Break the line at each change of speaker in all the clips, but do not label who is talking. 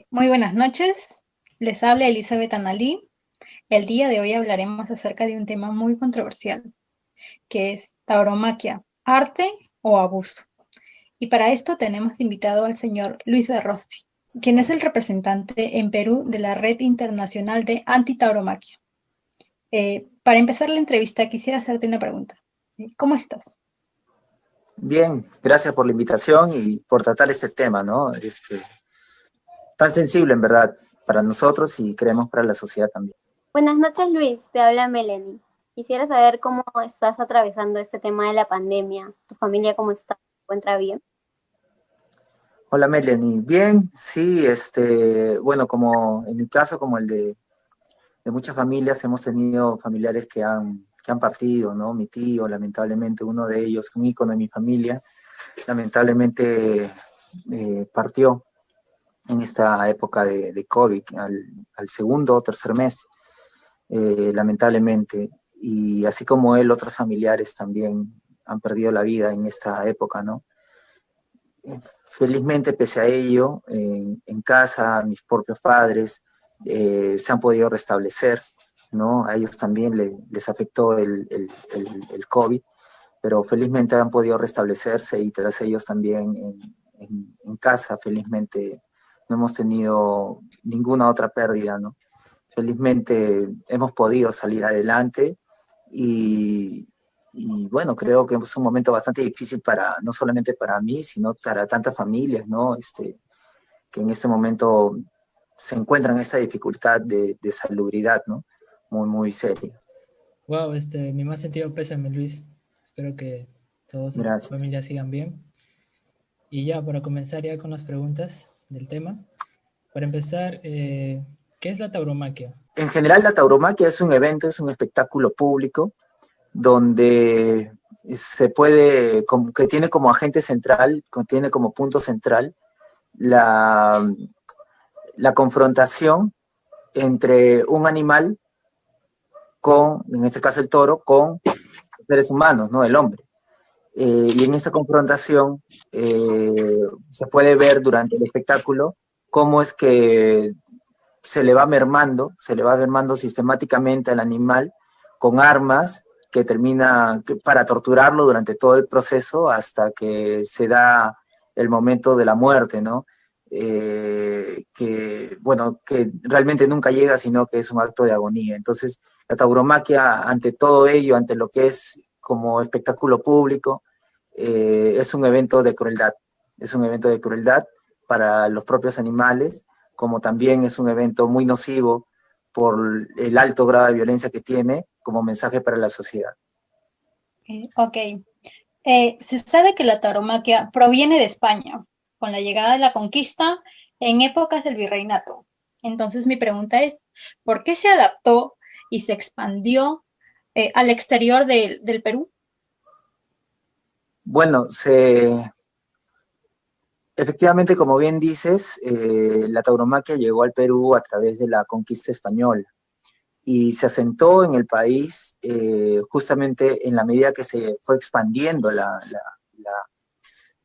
Muy buenas noches, les habla Elizabeth Analí. El día de hoy hablaremos acerca de un tema muy controversial, que es tauromaquia, arte o abuso. Y para esto tenemos invitado al señor Luis Berrospi, quien es el representante en Perú de la Red Internacional de Antitauromaquia. Para empezar la entrevista quisiera hacerte una pregunta. ¿Cómo estás?
Bien, gracias por la invitación y por tratar este tema, ¿no? Tan sensible en verdad para nosotros y creemos para la sociedad también.
Buenas noches, Luis. Te habla Melanie. Quisiera saber cómo estás atravesando este tema de la pandemia. ¿Tu familia cómo está? ¿Se encuentra bien?
Hola Melanie, bien, sí, bueno, como en mi caso, como de muchas familias, hemos tenido familiares que han partido, ¿no? Mi tío, lamentablemente, uno de ellos, un ícono de mi familia, lamentablemente partió en esta época de COVID, al segundo o tercer mes. Lamentablemente. Y así como él, otros familiares también han perdido la vida en esta época, ¿no? Felizmente, pese a ello, en casa, mis propios padres se han podido restablecer, ¿no? A ellos también les afectó el COVID, pero felizmente han podido restablecerse y tras ellos también en casa, felizmente no hemos tenido ninguna otra pérdida, ¿no? Felizmente hemos podido salir adelante y, y bueno, creo que es un momento bastante difícil para, no solamente para mí, sino para tantas familias, ¿no? Que en este momento se encuentran en esta dificultad de salubridad, ¿no? Muy, muy seria.
Wow, mi más sentido pésame, Luis. Espero que todos tus
Gracias.
familias sigan bien. Y ya, para comenzar ya con las preguntas del tema. Para empezar, ¿qué es la tauromaquia?
En general, la tauromaquia es un evento, es un espectáculo público donde se puede, que tiene como agente central, que tiene como punto central la, la confrontación entre un animal con, en este caso el toro, con seres humanos, ¿no? El hombre. Y en esta confrontación se puede ver durante el espectáculo cómo es que se le va mermando sistemáticamente al animal con armas que para torturarlo durante todo el proceso hasta que se da el momento de la muerte, ¿no? Bueno, que realmente nunca llega, sino que es un acto de agonía. Entonces, la tauromaquia, ante todo ello, ante lo que es como espectáculo público, es un evento de crueldad. Es un evento de crueldad para los propios animales, como también es un evento muy nocivo por el alto grado de violencia que tiene como mensaje para la sociedad.
Ok. Se sabe que la tauromaquia proviene de España, con la llegada de la conquista en épocas del virreinato. Entonces mi pregunta es, ¿por qué se adaptó y se expandió al exterior del Perú?
Bueno, efectivamente, como bien dices, la tauromaquia llegó al Perú a través de la conquista española y se asentó en el país justamente en la medida que se fue expandiendo la,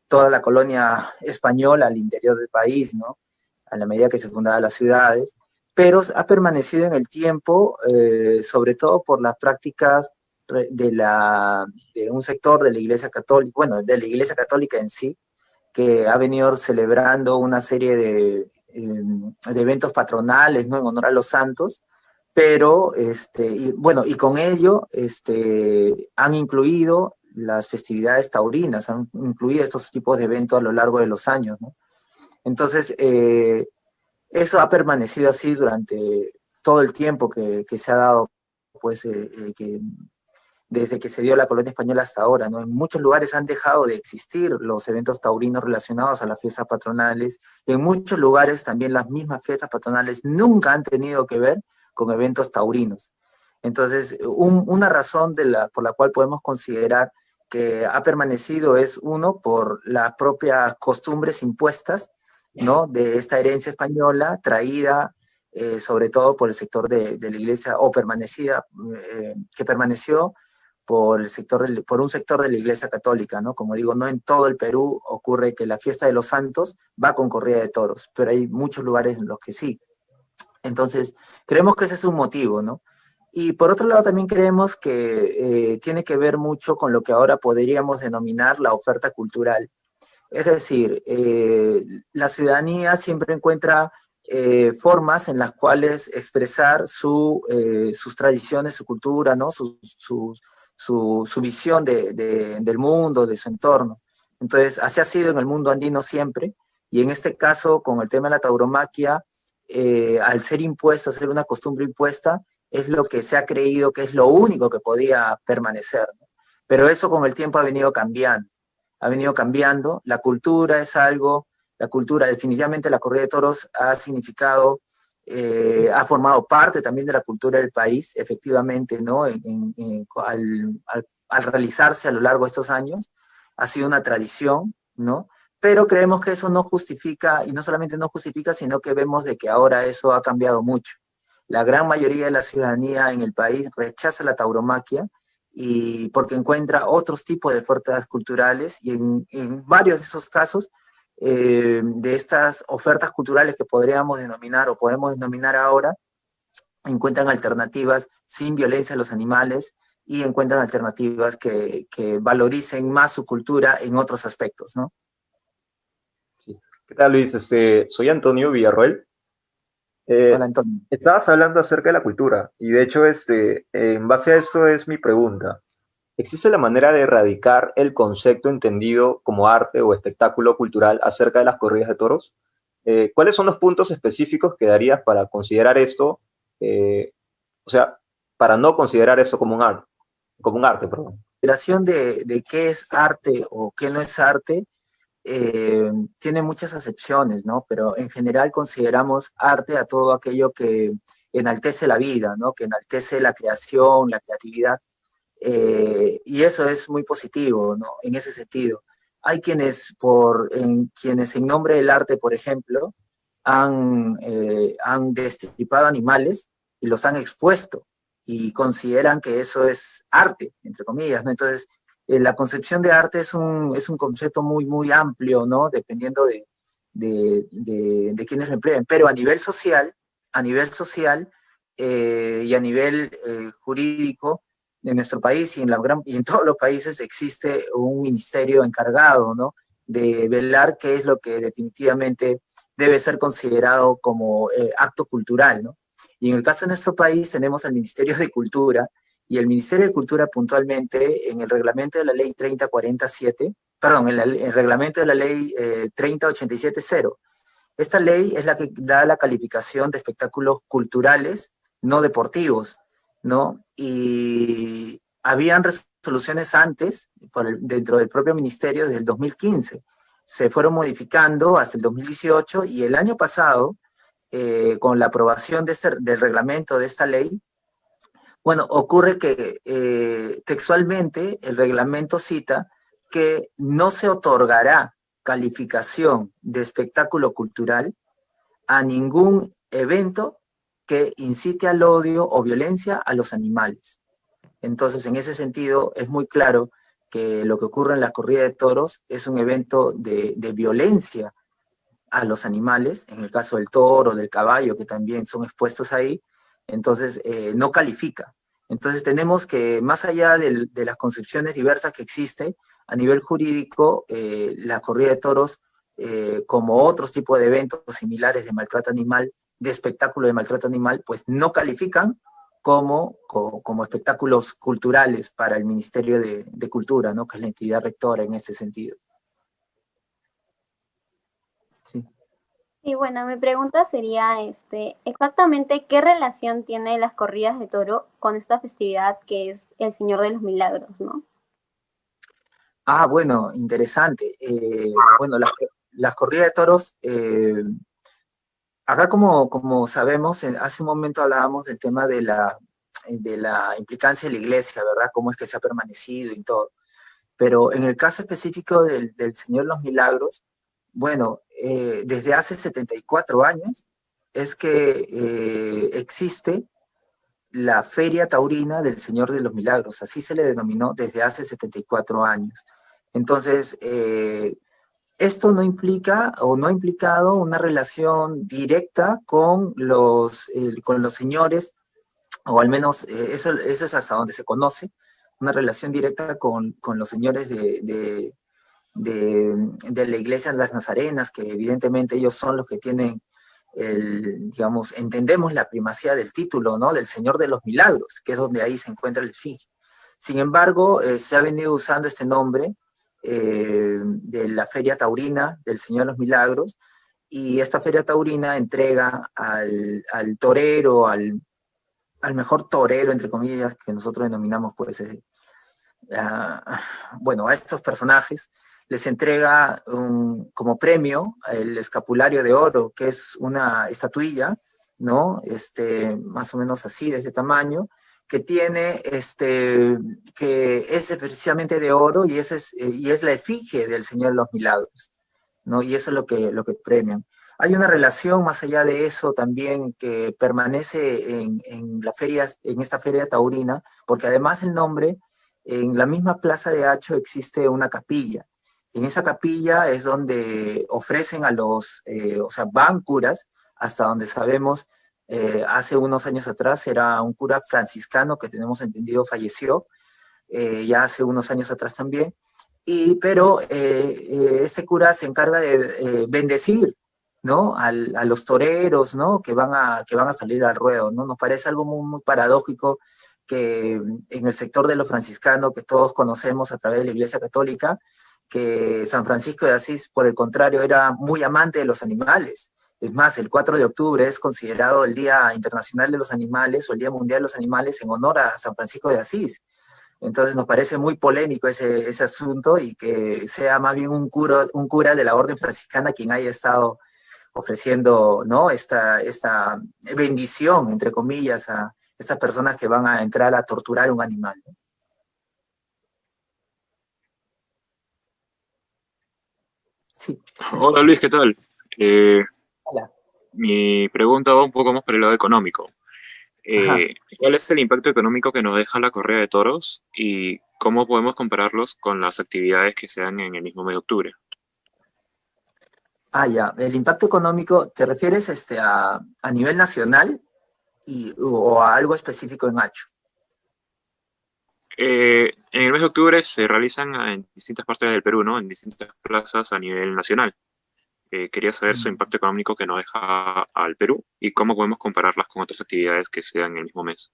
toda la colonia española al interior del país, ¿no? A la medida que se fundaban las ciudades, pero ha permanecido en el tiempo, sobre todo por las prácticas de un sector de la Iglesia Católica, bueno, de la Iglesia Católica en sí, que ha venido celebrando una serie de eventos patronales, ¿no? En honor a los santos, pero, bueno, y con ello han incluido las festividades taurinas, han incluido estos tipos de eventos a lo largo de los años, ¿no? Entonces, eso ha permanecido así durante todo el tiempo que se ha dado, pues, desde que se dio la colonia española hasta ahora, ¿no? En muchos lugares han dejado de existir los eventos taurinos relacionados a las fiestas patronales, y en muchos lugares también las mismas fiestas patronales nunca han tenido que ver con eventos taurinos. Entonces, una razón por la cual podemos considerar que ha permanecido es, uno, por las propias costumbres impuestas, ¿no? De esta herencia española traída sobre todo por el sector de la iglesia, o permanecida, que permaneció por un sector de la Iglesia Católica, ¿no? Como digo, no en todo el Perú ocurre que la fiesta de los santos va con corrida de toros, pero hay muchos lugares en los que sí. Entonces, creemos que ese es un motivo, ¿no? Y por otro lado, también creemos que tiene que ver mucho con lo que ahora podríamos denominar la oferta cultural. Es decir, la ciudadanía siempre encuentra formas en las cuales expresar sus tradiciones, su cultura, ¿no? Su visión del mundo, de su entorno. Entonces, así ha sido en el mundo andino siempre, y en este caso, con el tema de la tauromaquia, al ser impuesto, ser una costumbre impuesta, es lo que se ha creído que es lo único que podía permanecer, ¿no? Pero eso con el tiempo ha venido cambiando, la cultura es algo, la cultura, definitivamente la corrida de toros ha significado, ha formado parte también de la cultura del país, efectivamente, ¿no? Al realizarse a lo largo de estos años, ha sido una tradición, ¿no? Pero creemos que eso no justifica, y no solamente no justifica, sino que vemos de que ahora eso ha cambiado mucho. La gran mayoría de la ciudadanía en el país rechaza la tauromaquia, y porque encuentra otros tipos de ofertas culturales, y en varios de esos casos, de estas ofertas culturales que podríamos denominar o podemos denominar ahora, encuentran alternativas sin violencia a los animales y encuentran alternativas que valoricen más su cultura en otros aspectos, ¿no?
Sí. ¿Qué tal, Luis? Soy Antonio Villarroel.
Hola, Antonio.
Estabas hablando acerca de la cultura y de hecho, en base a esto es mi pregunta. ¿Existe la manera de erradicar el concepto entendido como arte o espectáculo cultural acerca de las corridas de toros? ¿Cuáles son los puntos específicos que darías para considerar esto, o sea, para no considerar eso como un arte, perdón?
La consideración de qué es arte o qué no es arte tiene muchas acepciones, ¿no? Pero en general consideramos arte a todo aquello que enaltece la vida, ¿no? Que enaltece la creación, la creatividad. Y eso es muy positivo, ¿no? En ese sentido. Hay quienes en nombre del arte, por ejemplo, han destripado animales y los han expuesto y consideran que eso es arte, entre comillas, ¿no? Entonces, la concepción de arte es un concepto muy, muy amplio, ¿no? Dependiendo de quienes lo empleen. Pero a nivel social y a nivel jurídico, en nuestro país y en todos los países existe un ministerio encargado, ¿no? De velar qué es lo que definitivamente debe ser considerado como acto cultural, ¿no? Y en el caso de nuestro país tenemos al Ministerio de Cultura, y el Ministerio de Cultura puntualmente en el reglamento de la ley 3047, perdón, en el reglamento de la ley 3087-0, esta ley es la que da la calificación de espectáculos culturales no deportivos, ¿no? Y habían resoluciones antes, dentro del propio ministerio, desde el 2015. Se fueron modificando hasta el 2018, y el año pasado, con la aprobación del reglamento de esta ley, bueno, ocurre que textualmente el reglamento cita que no se otorgará calificación de espectáculo cultural a ningún evento que incite al odio o violencia a los animales. Entonces, en ese sentido, es muy claro que lo que ocurre en la corrida de toros es un evento de violencia a los animales, en el caso del toro, del caballo, que también son expuestos ahí. Entonces no califica. Entonces tenemos que, más allá de las concepciones diversas que existen a nivel jurídico, la corrida de toros, como otros tipos de eventos similares de maltrato animal, de espectáculo de maltrato animal, pues no califican como espectáculos culturales para el Ministerio de Cultura, ¿no? Que es la entidad rectora en ese sentido. Sí.
Y bueno, mi pregunta sería, exactamente qué relación tiene las corridas de toro con esta festividad que es el Señor de los Milagros, ¿no?
Ah, bueno, interesante. Bueno, las corridas de toros, acá como sabemos, hace un momento hablábamos del tema de la implicancia de la iglesia, ¿verdad? Cómo es que se ha permanecido y todo. Pero en el caso específico del Señor de los Milagros, bueno, desde hace 74 años es que existe la Feria Taurina del Señor de los Milagros, así se le denominó desde hace 74 años. Entonces, esto no implica o no ha implicado una relación directa con los señores, o al menos eso es hasta donde se conoce, una relación directa con los señores de la iglesia de las Nazarenas, que evidentemente ellos son los que tienen digamos, entendemos la primacía del título, ¿no? Del Señor de los Milagros, que es donde ahí se encuentra el esfinge. Sin embargo, se ha venido usando este nombre de la Feria Taurina del Señor de los Milagros, y esta Feria Taurina entrega al torero, al mejor torero, entre comillas, que nosotros denominamos, pues, bueno, a estos personajes, les entrega como premio el escapulario de oro, que es una estatuilla, ¿no? Más o menos así, de ese tamaño, que tiene, que es precisamente de oro, y es la efigie del Señor de los Milagros, ¿no? Y eso es lo que premian. Hay una relación más allá de eso también que permanece en esta feria taurina, porque además el nombre, en la misma plaza de Hacho existe una capilla. En esa capilla es donde ofrecen o sea, van curas, hasta donde sabemos, hace unos años atrás era un cura franciscano que tenemos entendido falleció, ya hace unos años atrás también, pero este cura se encarga de bendecir, ¿no? A los toreros, ¿no? Que van a salir al ruedo, ¿no? Nos parece algo muy, muy paradójico que en el sector de los franciscanos, que todos conocemos a través de la Iglesia Católica, que San Francisco de Asís, por el contrario, era muy amante de los animales. Es más, el 4 de octubre es considerado el Día Internacional de los Animales o el Día Mundial de los Animales en honor a San Francisco de Asís. Entonces nos parece muy polémico ese asunto, y que sea más bien un cura de la orden franciscana quien haya estado ofreciendo, ¿no? esta bendición, entre comillas, a estas personas que van a entrar a torturar un animal, ¿no? Sí.
Hola Luis, ¿qué tal? Eh,
Hola.
Mi pregunta va un poco más por el lado económico.
Ajá.
¿Cuál es el impacto económico que nos deja la corrida de toros y cómo podemos compararlos con las actividades que se dan en el mismo mes de octubre?
Ya. El impacto económico, ¿te refieres a nivel nacional o a algo específico en Hacho?
En el mes de octubre se realizan en distintas partes del Perú, ¿no? En distintas plazas a nivel nacional. Quería saber su impacto económico que nos deja al Perú y cómo podemos compararlas con otras actividades que se dan en el mismo mes.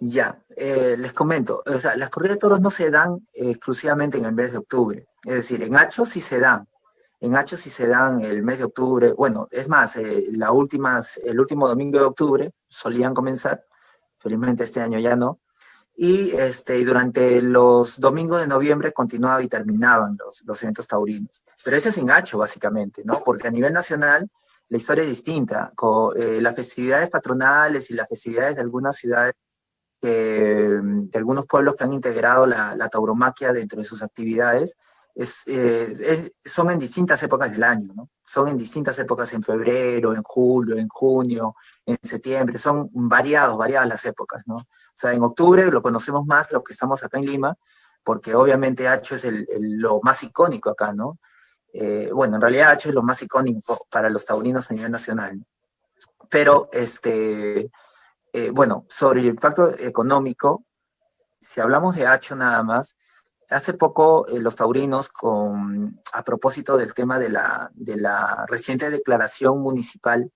Ya, les comento, o sea, las corridas de toros no se dan exclusivamente en el mes de octubre, es decir, en Hacho sí se dan el mes de octubre, bueno, es más, el último domingo de octubre solían comenzar, felizmente este año ya no, y durante los domingos de noviembre continuaban y terminaban los eventos taurinos, pero eso es en Hacho básicamente, ¿no? Porque a nivel nacional la historia es distinta, las festividades patronales y las festividades de algunas ciudades, de algunos pueblos que han integrado la tauromaquia dentro de sus actividades, son en distintas épocas del año, ¿no? Son en distintas épocas, en febrero, en julio, en junio, en septiembre, son variadas las épocas, ¿no? O sea, en octubre lo conocemos más lo que estamos acá en Lima, porque obviamente Hacho es lo más icónico acá, ¿no? Bueno, en realidad Hacho es lo más icónico para los taurinos a nivel nacional, ¿no? Pero, bueno, sobre el impacto económico, si hablamos de Hacho nada más, hace poco los taurinos, a propósito del tema de la reciente declaración municipal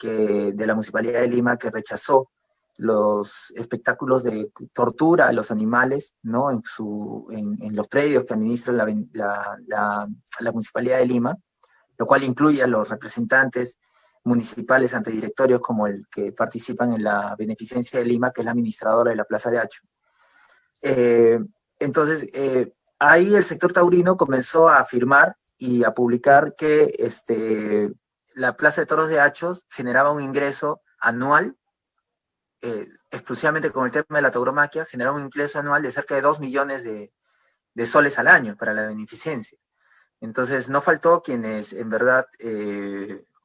de la Municipalidad de Lima, que rechazó los espectáculos de tortura a los animales, ¿no? En los predios que administra la Municipalidad de Lima, lo cual incluye a los representantes municipales ante directorios como el que participan en la Beneficencia de Lima, que es la administradora de la Plaza de Hacho. Eh, entonces, ahí el sector taurino comenzó a afirmar y a publicar que la Plaza de Toros de Hachos generaba un ingreso anual, exclusivamente con el tema de la tauromaquia, generaba un ingreso anual de cerca de 2 millones de soles al año para la beneficencia. Entonces, no faltó quienes, en verdad,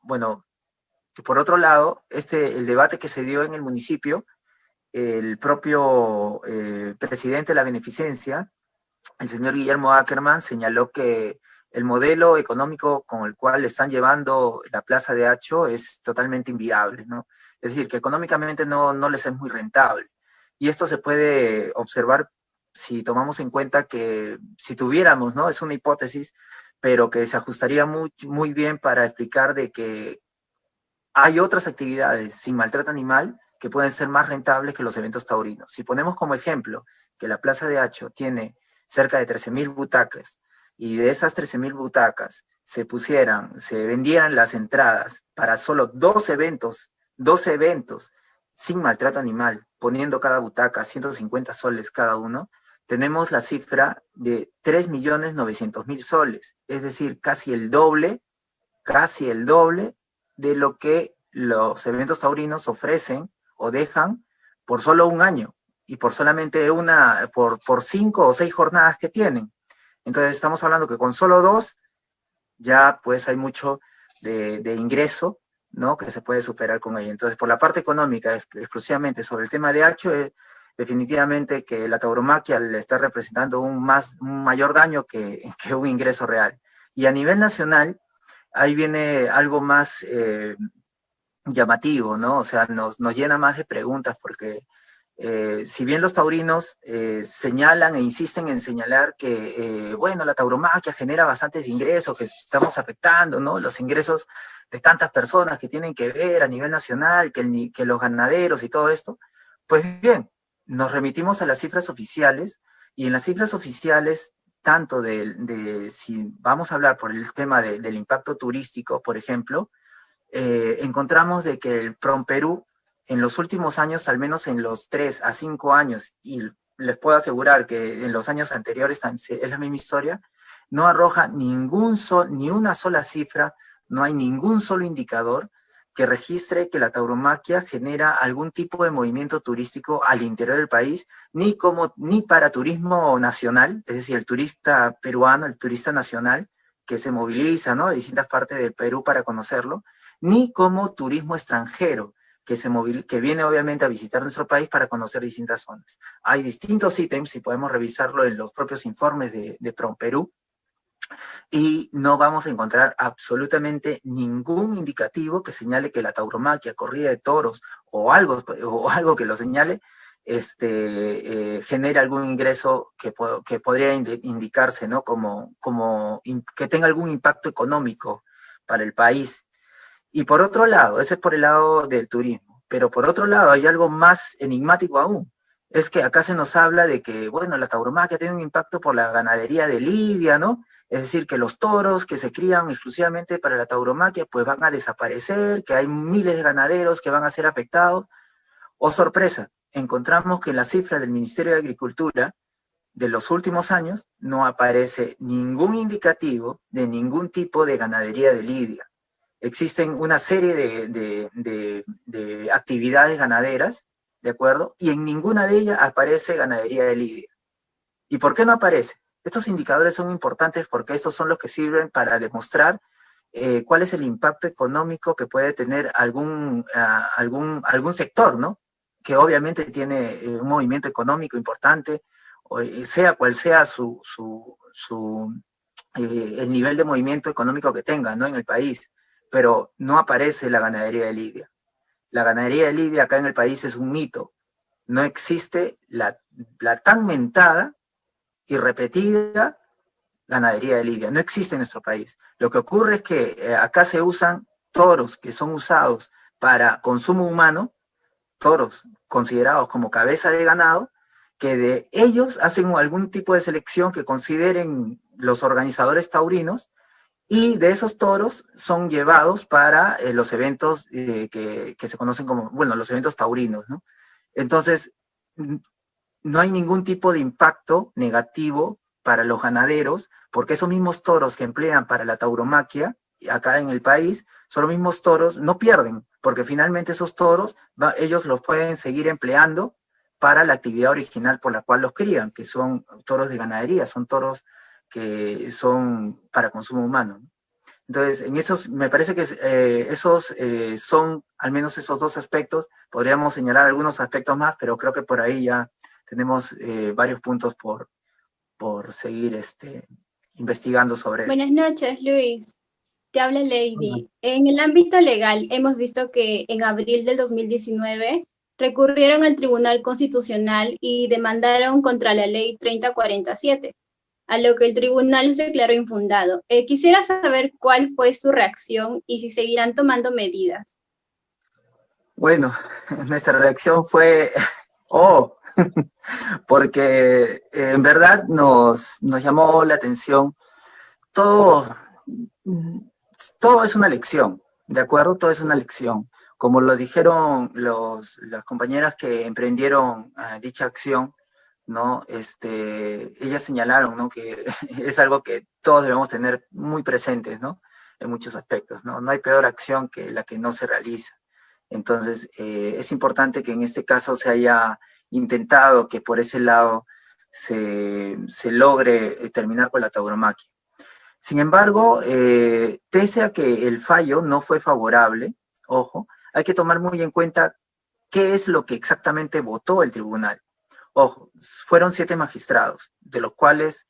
bueno, que por otro lado, el debate que se dio en el municipio, el propio presidente de la beneficencia, el señor Guillermo Ackerman, señaló que el modelo económico con el cual están llevando la Plaza de Hacho es totalmente inviable, ¿no? Es decir, que económicamente no les es muy rentable. Y esto se puede observar si tomamos en cuenta que si tuviéramos, ¿no? Es una hipótesis, pero que se ajustaría muy bien para explicar de que hay otras actividades sin maltrato animal que pueden ser más rentables que los eventos taurinos. Si ponemos como ejemplo que la Plaza de Hacho tiene cerca de 13.000 butacas, y de esas 13.000 butacas se vendieran las entradas para solo dos eventos sin maltrato animal, poniendo cada butaca 150 soles cada uno, tenemos la cifra de 3.900.000 soles, es decir, casi el doble de lo que los eventos taurinos ofrecen o dejan por solo un año y por solamente por 5 o 6 jornadas que tienen. Entonces estamos hablando que con solo 2 ya pues hay mucho de ingreso, ¿no? Que se puede superar con ello. Entonces, por la parte económica, exclusivamente sobre el tema de Hacho, definitivamente que la tauromaquia le está representando un mayor daño que un ingreso real. Y a nivel nacional, ahí viene algo más llamativo, ¿no? O sea, nos llena más de preguntas porque si bien los taurinos señalan e insisten en señalar que, bueno, la tauromaquia genera bastantes ingresos, que estamos afectando, ¿no? Los ingresos de tantas personas que tienen que ver a nivel nacional, que los ganaderos y todo esto, pues bien, nos remitimos a las cifras oficiales y en las cifras oficiales, tanto si vamos a hablar por el tema del impacto turístico, por ejemplo, encontramos de que el PROMPERÚ en los últimos años, al menos en los 3 a 5 años, y les puedo asegurar que en los años anteriores es la misma historia, no arroja ni una sola cifra, no hay ningún solo indicador que registre que la tauromaquia genera algún tipo de movimiento turístico al interior del país, ni para turismo nacional, es decir, el turista peruano, el turista nacional, que se moviliza, ¿no?, de distintas partes del Perú para conocerlo, ni como turismo extranjero, que viene obviamente a visitar nuestro país para conocer distintas zonas. Hay distintos ítems, y podemos revisarlo en los propios informes de PROMPERÚ, y no vamos a encontrar absolutamente ningún indicativo que señale que la tauromaquia, corrida de toros o algo que lo señale, genere algún ingreso que podría indicarse, ¿no?, que tenga algún impacto económico para el país. Y por otro lado, ese es por el lado del turismo, pero por otro lado hay algo más enigmático aún. Es que acá se nos habla de que, bueno, la tauromaquia tiene un impacto por la ganadería de lidia, ¿no? Es decir, que los toros que se crían exclusivamente para la tauromaquia pues van a desaparecer, que hay miles de ganaderos que van a ser afectados. Oh, sorpresa, encontramos que en la cifra del Ministerio de Agricultura de los últimos años no aparece ningún indicativo de ningún tipo de ganadería de lidia. Existen una serie de actividades ganaderas, ¿de acuerdo? Y en ninguna de ellas aparece ganadería de lidia. ¿Y por qué no aparece? Estos indicadores son importantes porque estos son los que sirven para demostrar cuál es el impacto económico que puede tener algún sector, ¿no? Que obviamente tiene un movimiento económico importante, sea cual sea el nivel de movimiento económico que tenga, ¿no?, en el país. Pero no aparece la ganadería de lidia. La ganadería de lidia acá en el país es un mito. No existe la tan mentada y repetida ganadería de lidia. No existe en nuestro país. Lo que ocurre es que acá se usan toros que son usados para consumo humano, toros considerados como cabeza de ganado, que de ellos hacen algún tipo de selección que consideren los organizadores taurinos, y de esos toros son llevados para los eventos que se conocen como, bueno, los eventos taurinos, ¿no? Entonces, no hay ningún tipo de impacto negativo para los ganaderos, porque esos mismos toros que emplean para la tauromaquia acá en el país, son los mismos toros, no pierden, porque finalmente esos toros, ellos los pueden seguir empleando para la actividad original por la cual los crían, que son toros de ganadería, son toros que son para consumo humano. Entonces, en esos, me parece que esos son, al menos esos dos aspectos, podríamos señalar algunos aspectos más, pero creo que por ahí ya tenemos varios puntos por seguir investigando sobre eso.
Buenas noches, Luis. Te habla Lady. En el ámbito legal, hemos visto que en abril del 2019 recurrieron al Tribunal Constitucional y demandaron contra la Ley 3047, a lo que el tribunal se declaró infundado. Quisiera saber cuál fue su reacción y si seguirán tomando medidas.
Bueno, nuestra reacción fue, oh, porque en verdad nos llamó la atención todo, todo es una lección, ¿de acuerdo? Todo es una lección. Como lo dijeron las compañeras que emprendieron dicha acción, ¿no? Ellas señalaron, ¿no? Que es algo que todos debemos tener muy presentes, ¿no? En muchos aspectos, ¿no? No hay peor acción que la que no se realiza. Entonces, es importante que en este caso se haya intentado que por ese lado se logre terminar con la tauromaquia. Sin embargo, pese a que el fallo no fue favorable, ojo, hay que tomar muy en cuenta qué es lo que exactamente votó el tribunal. Ojo, fueron 7 magistrados, de los cuales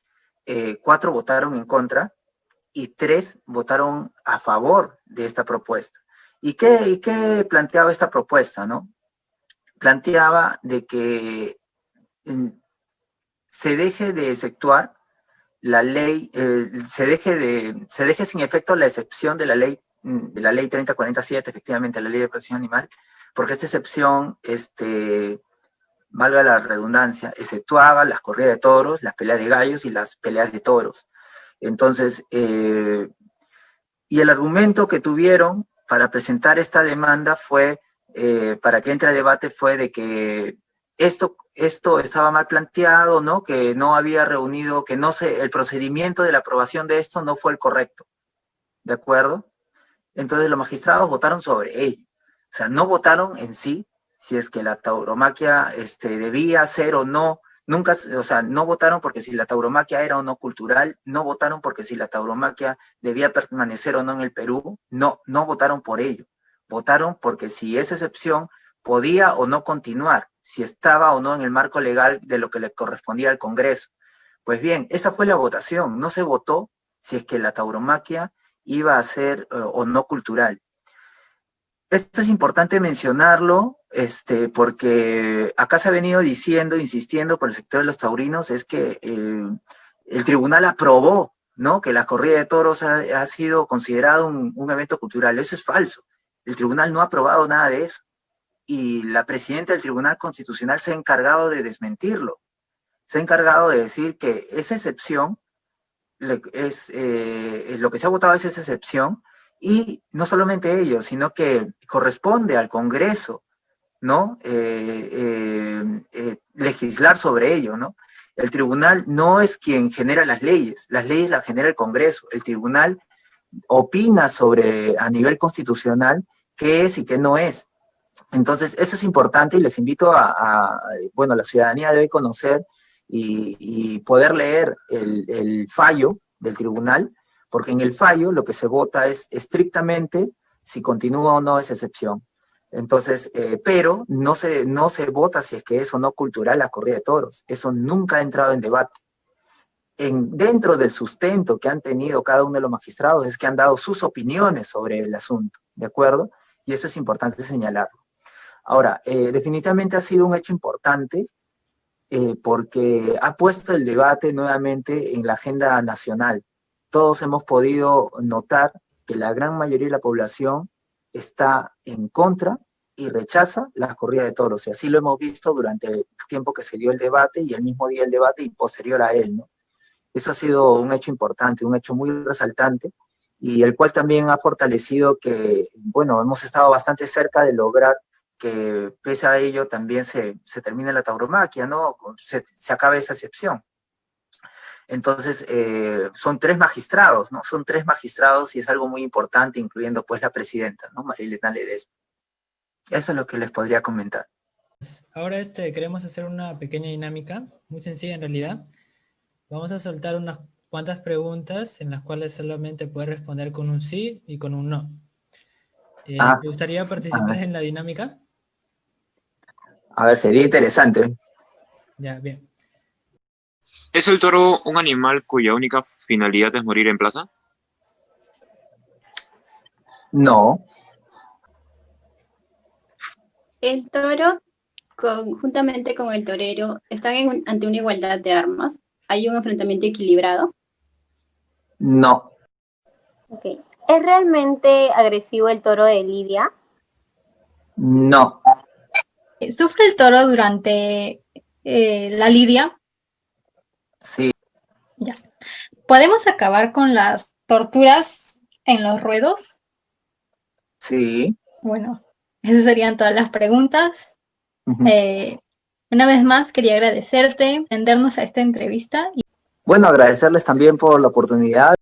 4 votaron en contra y 3 votaron a favor de esta propuesta. ¿Y qué planteaba esta propuesta, no? Planteaba de que se deje de efectuar la ley, se deje sin efecto la excepción de la ley 3047, efectivamente, la ley de protección animal, porque esta excepción, valga la redundancia, exceptuaba las corridas de toros, las peleas de gallos y las peleas de toros. Entonces, y el argumento que tuvieron para presentar esta demanda fue, para que entre a debate, fue de que esto estaba mal planteado, ¿no? Que no había reunido, que el procedimiento de la aprobación de esto no fue el correcto, ¿de acuerdo? Entonces los magistrados votaron sobre ello. O sea, no votaron en sí si es que la tauromaquia debía ser o no. Nunca, o sea, no votaron porque si la tauromaquia era o no cultural, no votaron porque si la tauromaquia debía permanecer o no en el Perú, no votaron por ello. Votaron porque si esa excepción podía o no continuar, si estaba o no en el marco legal de lo que le correspondía al Congreso. Pues bien, esa fue la votación. No se votó si es que la tauromaquia iba a ser o no cultural. Esto es importante mencionarlo, porque acá se ha venido diciendo, insistiendo por el sector de los taurinos, es que el tribunal aprobó, ¿no? Que la corrida de toros ha sido considerado un evento cultural. Eso es falso. El tribunal no ha aprobado nada de eso. Y la presidenta del Tribunal Constitucional se ha encargado de desmentirlo. Se ha encargado de decir que esa excepción lo que se ha votado es esa excepción, y no solamente ello, sino que corresponde al Congreso, ¿no? Legislar sobre ello, ¿no? El tribunal no es quien genera las leyes las genera el Congreso. El tribunal opina sobre, a nivel constitucional, qué es y qué no es. Entonces, eso es importante y les invito bueno, la ciudadanía debe conocer y poder leer el fallo del tribunal, porque en el fallo lo que se vota es estrictamente si continúa o no esa excepción. Entonces, pero no se vota si es que es o no cultural la corrida de toros. Eso nunca ha entrado en debate. Dentro del sustento que han tenido cada uno de los magistrados es que han dado sus opiniones sobre el asunto, ¿de acuerdo? Y eso es importante señalarlo. Ahora, definitivamente ha sido un hecho importante porque ha puesto el debate nuevamente en la agenda nacional. Todos hemos podido notar que la gran mayoría de la población está en contra y rechaza las corridas de toros. Y así lo hemos visto durante el tiempo que se dio el debate y el mismo día del debate y posterior a él, ¿no? Eso ha sido un hecho importante, un hecho muy resaltante, y el cual también ha fortalecido que, bueno, hemos estado bastante cerca de lograr que pese a ello también se termine la tauromaquia, ¿no? Se acabe esa excepción. Entonces, son 3 magistrados, ¿no? Son 3 magistrados y es algo muy importante, incluyendo pues la presidenta, ¿no? Marilena Ledesma. Eso es lo que les podría comentar.
Ahora queremos hacer una pequeña dinámica, muy sencilla en realidad. Vamos a soltar cuantas preguntas en las cuales solamente puedes responder con un sí y con un no. ¿Te gustaría participar en la dinámica?
A ver, sería interesante.
Ya, bien.
¿Es el toro un animal cuya única finalidad es morir en plaza?
No,
El toro, juntamente con el torero, están ante una igualdad de armas. Hay un enfrentamiento equilibrado.
no,
Ok. ¿Es realmente agresivo el toro de Lidia?
no,
¿Sufre el toro durante la lidia?
sí,
Ya. ¿Podemos acabar con las torturas en los ruedos?
sí.
Bueno, esas serían todas las preguntas.
Ujú.
Una vez más, quería agradecerte, atendernos a esta entrevista.
Bueno, agradecerles también por la oportunidad.